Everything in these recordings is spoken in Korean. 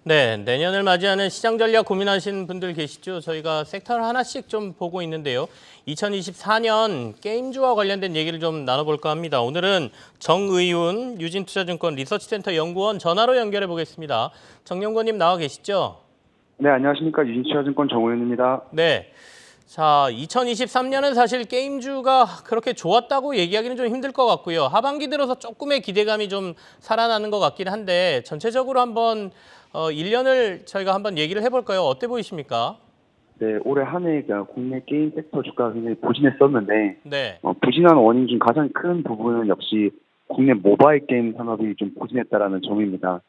네, 내년을 맞이하는 시장 전략 고민하시는 분들 계시죠? 저희가 섹터를 하나씩 좀 보고 있는데요. 2024년 게임주와 관련된 얘기를 좀 나눠볼까 합니다. 오늘은 정의훈 유진투자증권 리서치센터 연구원 전화로 연결해 보겠습니다. 정 연구원님 나와 계시죠? 네, 안녕하십니까. 유진투자증권 정호윤입니다. 네. 자, 2023년은 사실 게임주가 그렇게 좋았다고 얘기하기는 좀 힘들 것 같고요. 하반기 들어서 조금의 기대감이 좀 살아나는 것 같긴 한데 전체적으로 한번 1년을 저희가 한번 얘기를 해볼까요? 어때 보이십니까? 네, 올해 한 해 국내 게임 섹터 주가가 굉장히 부진했었는데, 네. 부진한 원인 중 가장 큰 부분은 역시 국내 모바일 게임 산업이 좀 부진했다라는 점입니다.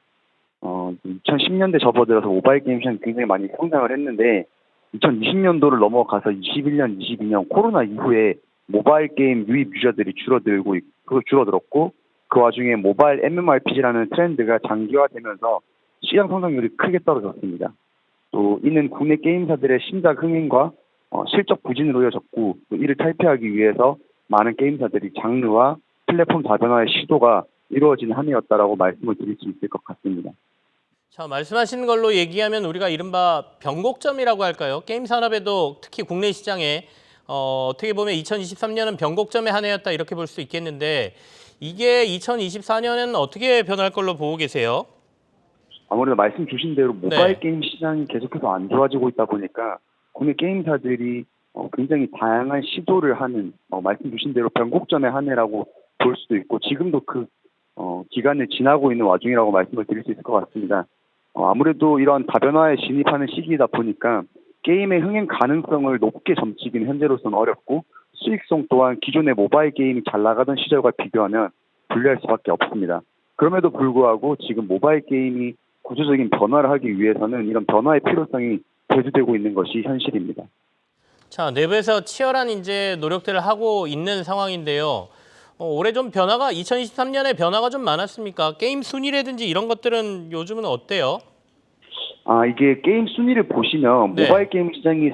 2010년대 접어들어서 모바일 게임 시장이 굉장히 많이 성장을 했는데, 2020년도를 넘어가서 21년, 22년 코로나 이후에 모바일 게임 유입 유저들이 줄어들었고, 그 와중에 모바일 MMORPG라는 트렌드가 장기화되면서 시장 성장률이 크게 떨어졌습니다. 또 이는 국내 게임사들의 신작 흥행과 실적 부진으로 이어졌고, 또 이를 탈피하기 위해서 많은 게임사들이 장르와 플랫폼 다변화의 시도가 이루어진 한 해였다라고 말씀을 드릴 수 있을 것 같습니다. 자, 말씀하시는 걸로 얘기하면 우리가 이른바 변곡점이라고 할까요? 게임 산업에도 특히 국내 시장에 어떻게 보면 2023년은 변곡점의 한 해였다 이렇게 볼 수 있겠는데 이게 2024년은 어떻게 변할 걸로 보고 계세요? 아무래도 말씀 주신 대로 모바일 네. 게임 시장이 계속해서 안 좋아지고 있다 보니까 국내 게임사들이 굉장히 다양한 시도를 하는, 말씀 주신 대로 변곡점의 한 해라고 볼 수도 있고, 지금도 그 기간을 지나고 있는 와중이라고 말씀을 드릴 수 있을 것 같습니다. 아무래도 이런 다변화에 진입하는 시기이다 보니까 게임의 흥행 가능성을 높게 점치기는 현재로서는 어렵고, 수익성 또한 기존의 모바일 게임이 잘 나가던 시절과 비교하면 불리할 수밖에 없습니다. 그럼에도 불구하고 지금 모바일 게임이 구조적인 변화를 하기 위해서는 이런 변화의 필요성이 대두되고 있는 것이 현실입니다. 자, 내부에서 치열한 이제 노력들을 하고 있는 상황인데요. 올해 좀 변화가 2023년에 변화가 좀 많았습니까? 게임 순위라든지 이런 것들은 요즘은 어때요? 이게 게임 순위를 보시면 네. 모바일 게임 시장이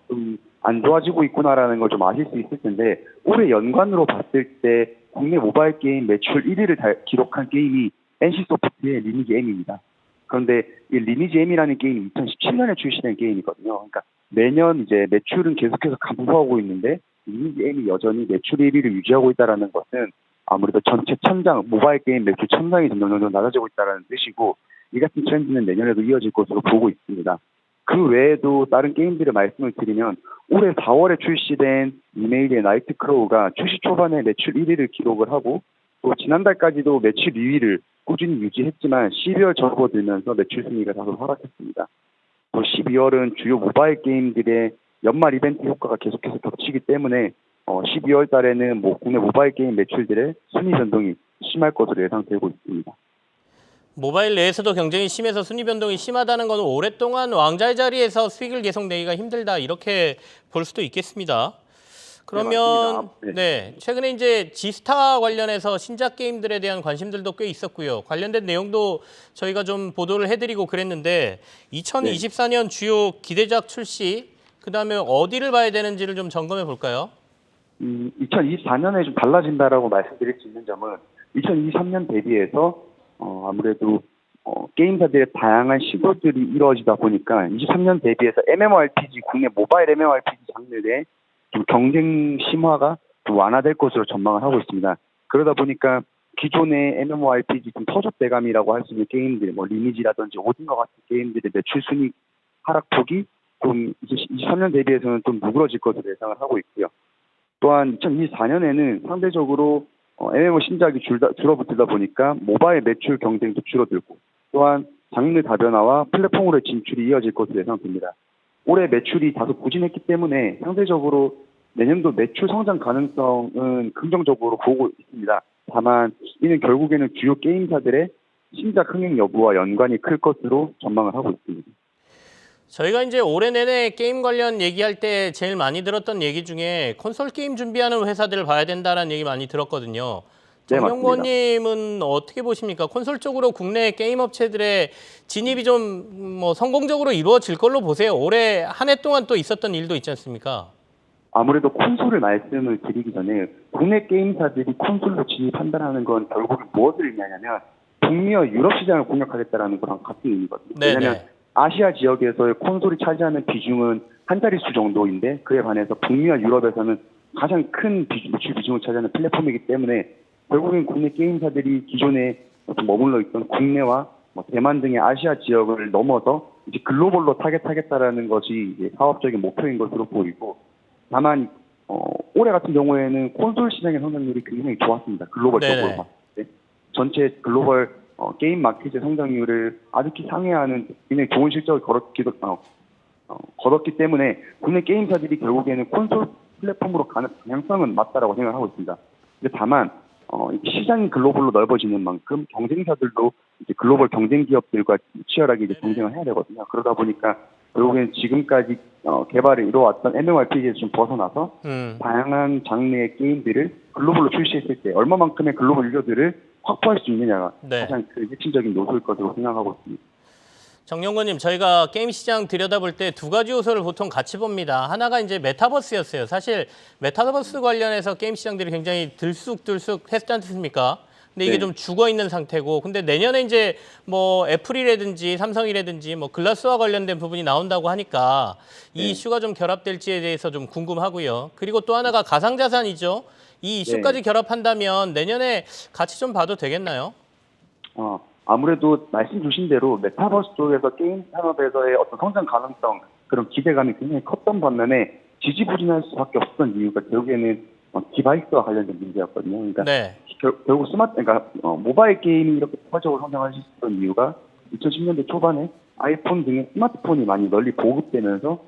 좀 안 좋아지고 있구나라는 걸 좀 아실 수 있을 텐데, 올해 연관으로 봤을 때 국내 모바일 게임 매출 1위를 기록한 게임이 NC소프트의 리니지 M입니다. 그런데 이 리니지 M이라는 게임이 2017년에 출시된 게임이거든요. 그러니까 매년 이제 매출은 계속해서 감소하고 있는데 리니지 M이 여전히 매출 1위를 유지하고 있다는 것은 아무래도 전체 모바일 게임 매출 천장이 점점 낮아지고 있다는 뜻이고, 이 같은 트렌드는 내년에도 이어질 것으로 보고 있습니다. 그 외에도 다른 게임들을 말씀을 드리면 올해 4월에 출시된 이메일의 나이트 크로우가 출시 초반에 매출 1위를 기록을 하고, 또 지난달까지도 매출 2위를 꾸준히 유지했지만 12월 접어들면서 매출 순위가 다소 하락했습니다. 또 12월은 주요 모바일 게임들의 연말 이벤트 효과가 계속해서 겹치기 때문에 12월 달에는 국내 모바일 게임 매출들의 순위 변동이 심할 것으로 예상되고 있습니다. 모바일 내에서도 경쟁이 심해서 순위 변동이 심하다는 건 오랫동안 왕자의 자리에서 수익을 계속 내기가 힘들다 이렇게 볼 수도 있겠습니다. 그러면 맞습니다. 네, 최근에 이제 지스타 관련해서 신작 게임들에 대한 관심들도 꽤 있었고요. 관련된 내용도 저희가 좀 보도를 해드리고 그랬는데 2024년 주요 기대작 출시 그다음에 어디를 봐야 되는지를 좀 점검해 볼까요? 2024년에 좀 달라진다라고 말씀드릴 수 있는 점은 2023년 대비해서 아무래도 게임사들의 다양한 시도들이 이루어지다 보니까 23년 대비해서 MMORPG, 국내 모바일 MMORPG 장르의 좀 경쟁 심화가 좀 완화될 것으로 전망을 하고 있습니다. 그러다 보니까 기존의 MMORPG 좀 터줏대감이라고 할 수 있는 게임들, 리니지라든지 오딘과 같은 게임들의 매출 순위 하락폭이 좀 23년 대비해서는 좀 누그러질 것으로 예상을 하고 있고요. 또한 2024년에는 상대적으로 MMO 신작이 줄어들다 보니까 모바일 매출 경쟁도 줄어들고, 또한 장르 다변화와 플랫폼으로의 진출이 이어질 것으로 예상됩니다. 올해 매출이 다소 부진했기 때문에 상대적으로 내년도 매출 성장 가능성은 긍정적으로 보고 있습니다. 다만 이는 결국에는 주요 게임사들의 신작 흥행 여부와 연관이 클 것으로 전망을 하고 있습니다. 저희가 이제 올해 내내 게임 관련 얘기할 때 제일 많이 들었던 얘기 중에 콘솔 게임 준비하는 회사들을 봐야 된다는 얘기 많이 들었거든요. 네, 맞습니다. 정연구원님은 어떻게 보십니까? 콘솔 쪽으로 국내 게임 업체들의 진입이 좀 뭐 성공적으로 이루어질 걸로 보세요. 올해 한 해 동안 또 있었던 일도 있지 않습니까? 아무래도 콘솔을 말씀을 드리기 전에 국내 게임사들이 콘솔로 진입한다는 건 결국은 무엇을 의미하냐면 북미와 유럽 시장을 공략하겠다라는 거랑 같은 의미거든요. 네네. 왜냐하면 아시아 지역에서의 콘솔이 차지하는 비중은 한 자릿수 정도인데 그에 반해서 북미와 유럽에서는 가장 큰 매출 비중을 차지하는 플랫폼이기 때문에 결국엔 국내 게임사들이 기존에 좀 머물러 있던 국내와 뭐 대만 등의 아시아 지역을 넘어서 이제 글로벌로 타겟하겠다라는 것이 이제 사업적인 목표인 것으로 보이고, 다만 올해 같은 경우에는 콘솔 시장의 성장률이 굉장히 좋았습니다. 글로벌적으로 네네. 봤을 때 전체 글로벌 게임 마켓의 성장률을 아득히 상회하는 굉장히 좋은 실적을 거뒀기 때문에 국내 게임사들이 결국에는 콘솔 플랫폼으로 가는 방향성은 맞다라고 생각하고 있습니다. 근데 다만 시장이 글로벌로 넓어지는 만큼 경쟁사들도 이제 글로벌 경쟁 기업들과 치열하게 이제 경쟁을 해야 되거든요. 그러다 보니까 결국엔 지금까지 개발을 이뤄왔던 MMORPG에서 좀 벗어나서 다양한 장르의 게임들을 글로벌로 출시했을 때 얼마만큼의 글로벌 유저들을 확보할 수 있느냐가 네. 가장 그 핵심적인 요소일 것으로 생각하고 있습니다. 정영건님, 저희가 게임 시장 들여다볼 때 두 가지 요소를 보통 같이 봅니다. 하나가 이제 메타버스였어요. 사실 메타버스 관련해서 게임 시장들이 굉장히 들쑥들쑥 했지 않습니까? 근데 이게 네. 좀 죽어 있는 상태고, 근데 내년에 이제 뭐 애플이라든지 삼성이라든지 뭐 글라스와 관련된 부분이 나온다고 하니까 이 네. 이슈가 좀 결합될지에 대해서 좀 궁금하고요. 그리고 또 하나가 가상자산이죠. 이 이슈까지 결합한다면 내년에 같이 좀 봐도 되겠나요? 아무래도 말씀 주신 대로 메타버스 쪽에서 게임 산업에서의 어떤 성장 가능성, 그런 기대감이 굉장히 컸던 반면에 지지부진할 수밖에 없었던 이유가 결국에는 디바이스와 관련된 문제였거든요. 그러니까 네. 결국 모바일 게임이 이렇게 폭발적으로 성장할 수 있었던 이유가 2010년대 초반에 아이폰 등의 스마트폰이 많이 널리 보급되면서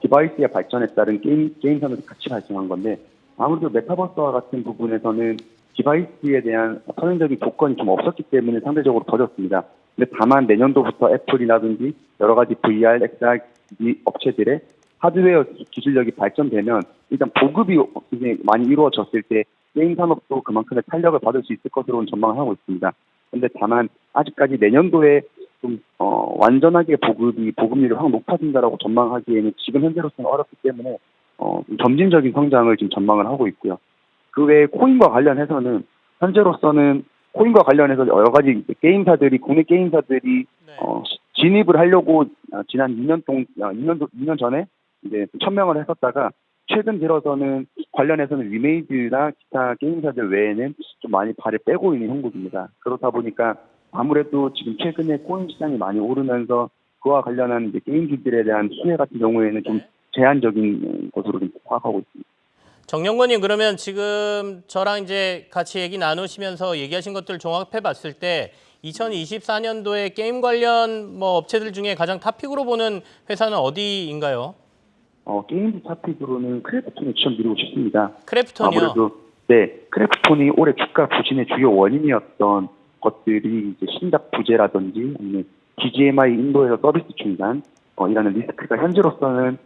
디바이스의 발전에 따른 게임 산업이 같이 발생한 건데, 아무래도 메타버스와 같은 부분에서는 디바이스에 대한 선행적인 조건이 좀 없었기 때문에 상대적으로 더뎠습니다. 근데 다만 내년도부터 애플이라든지 여러 가지 VR, XR 업체들의 하드웨어 기술력이 발전되면 일단 보급이 굉장히 많이 이루어졌을 때 게임 산업도 그만큼의 탄력을 받을 수 있을 것으로 전망을 하고 있습니다. 근데 다만 아직까지 내년도에 좀 완전하게 보급률이 확 높아진다라고 전망하기에는 지금 현재로서는 어렵기 때문에 점진적인 성장을 지금 전망을 하고 있고요. 그 외에 코인과 관련해서는 현재로서는 코인과 관련해서 여러 가지 국내 게임사들이 네. 진입을 하려고 지난 2년 전에 이제 천명을 했었다가 최근 들어서는 관련해서는 위메이드나 기타 게임사들 외에는 좀 많이 발을 빼고 있는 형국입니다. 그렇다 보니까 아무래도 지금 최근에 코인 시장이 많이 오르면서 그와 관련한 이제 게임기들에 대한 수혜 같은 경우에는 좀 제한적인 것으로 좀 파악하고 있습니다. 정영건님, 그러면 지금 저랑 이제 같이 얘기 나누시면서 얘기하신 것들 종합해 봤을 때 2024년도에 게임 관련 뭐 업체들 중에 가장 탑픽으로 보는 회사는 어디인가요? 게임즈 탑픽으로는 크래프톤에 추천드리고 싶습니다. 크래프톤이요? 아무래도 크래프톤이 올해 주가 부진의 주요 원인이었던 것들이 이제 신작 부재라든지 아니면 BGMI 인도에서 서비스 중단 이라는 리스크가 현재로서는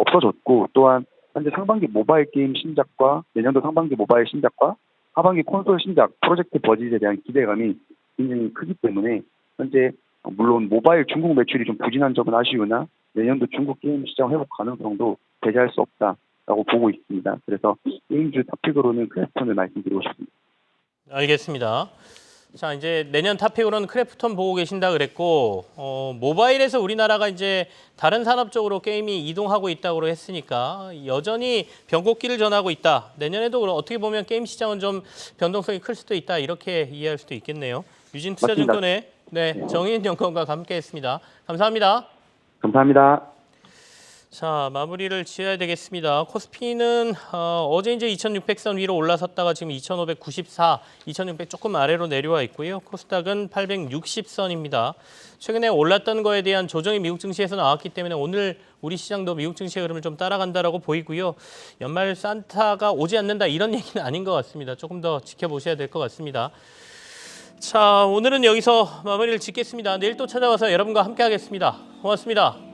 없어졌고, 또한 현재 상반기 모바일 게임 신작과 내년도 상반기 모바일 신작과 하반기 콘솔 신작 프로젝트 버짓에 대한 기대감이 굉장히 크기 때문에 현재 물론 모바일 중국 매출이 좀 부진한 점은 아쉬우나 내년도 중국 게임 시장 회복 가능성도 배제할 수 없다라고 보고 있습니다. 그래서 게임주 탑픽으로는 크래프톤을 말씀드리고 싶습니다. 알겠습니다. 자, 이제 내년 탑픽으로는 크래프톤 보고 계신다 그랬고, 모바일에서 우리나라가 이제 다른 산업 쪽으로 게임이 이동하고 있다고 했으니까 여전히 변곡기를 전하고 있다. 내년에도 어떻게 보면 게임 시장은 좀 변동성이 클 수도 있다. 이렇게 이해할 수도 있겠네요. 유진투자증권의 정인 연구원과 함께했습니다. 감사합니다. 감사합니다. 자, 마무리를 지어야 되겠습니다. 코스피는 어제 이제 2,600선 위로 올라섰다가 지금 2,594, 2,600 조금 아래로 내려와 있고요. 코스닥은 860선입니다. 최근에 올랐던 거에 대한 조정이 미국 증시에서 나왔기 때문에 오늘 우리 시장도 미국 증시의 흐름을 좀 따라간다라고 보이고요. 연말 산타가 오지 않는다 이런 얘기는 아닌 것 같습니다. 조금 더 지켜보셔야 될 것 같습니다. 자, 오늘은 여기서 마무리를 짓겠습니다. 내일 또 찾아와서 여러분과 함께 하겠습니다. 고맙습니다.